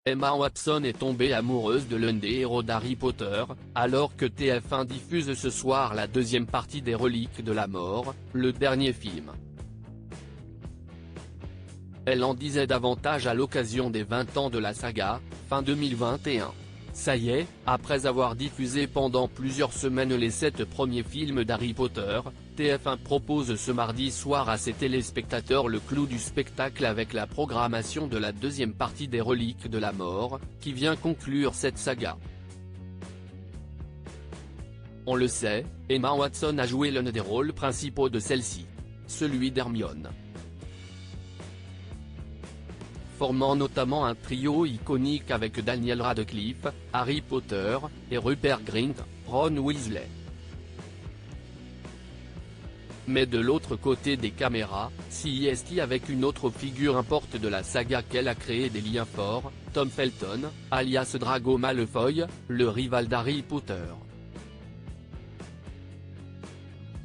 Emma Watson est tombée amoureuse de l'un des héros d'Harry Potter, alors que TF1 diffuse ce soir la deuxième partie des Reliques de la Mort, le dernier film. Elle en disait davantage à l'occasion des 20 ans de la saga, fin 2021. Ça y est, après avoir diffusé pendant plusieurs semaines les 7 premiers films d'Harry Potter, TF1 propose ce mardi soir à ses téléspectateurs le clou du spectacle avec la programmation de la deuxième partie des Reliques de la Mort, qui vient conclure cette saga. On le sait, Emma Watson a joué l'un des rôles principaux de celle-ci, celui d'Hermione. Formant notamment un trio iconique avec Daniel Radcliffe, Harry Potter, et Rupert Grint, Ron Weasley. Mais de l'autre côté des caméras, CST avec une autre figure importante de la saga qu'elle a créé des liens forts, Tom Felton, alias Drago Malfoy, le rival d'Harry Potter.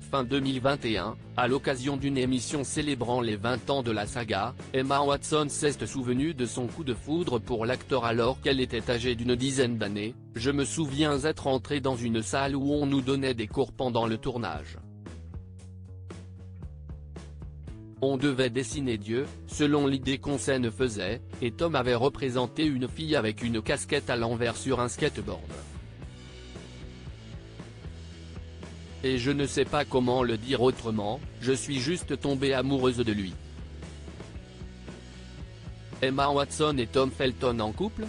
Fin 2021, à l'occasion d'une émission célébrant les 20 ans de la saga, Emma Watson s'est souvenue de son coup de foudre pour l'acteur alors qu'elle était âgée d'une dizaine d'années. « Je me souviens être entrée dans une salle où on nous donnait des cours pendant le tournage. On devait dessiner Dieu, selon l'idée qu'on scène faisait, et Tom avait représenté une fille avec une casquette à l'envers sur un skateboard. Et je ne sais pas comment le dire autrement, je suis juste tombée amoureuse de lui. » Emma Watson et Tom Felton en couple?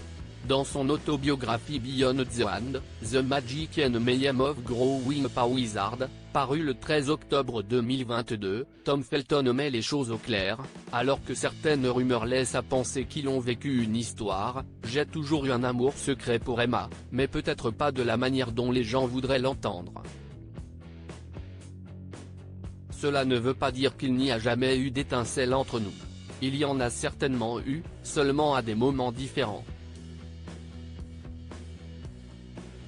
Dans son autobiographie Beyond the Wand, The Magic and Mayhem of Growing Up a Wizard, paru le 13 octobre 2022, Tom Felton met les choses au clair, alors que certaines rumeurs laissent à penser qu'ils ont vécu une histoire. « J'ai toujours eu un amour secret pour Emma, mais peut-être pas de la manière dont les gens voudraient l'entendre. Cela ne veut pas dire qu'il n'y a jamais eu d'étincelle entre nous. Il y en a certainement eu, seulement à des moments différents. »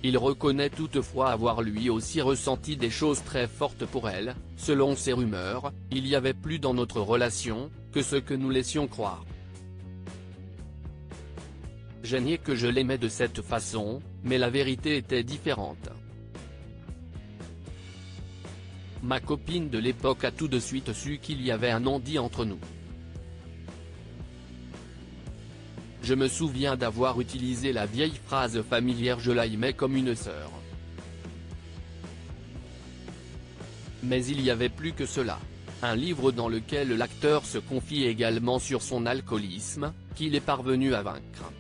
Il reconnaît toutefois avoir lui aussi ressenti des choses très fortes pour elle. Selon ces rumeurs, il y avait plus dans notre relation, que ce que nous laissions croire. J'ai nié que je l'aimais de cette façon, mais la vérité était différente. Ma copine de l'époque a tout de suite su qu'il y avait un non-dit entre nous. Je me souviens d'avoir utilisé la vieille phrase familière « je l'aimais comme une sœur ». Mais il y avait plus que cela. Un livre dans lequel l'acteur se confie également sur son alcoolisme, qu'il est parvenu à vaincre.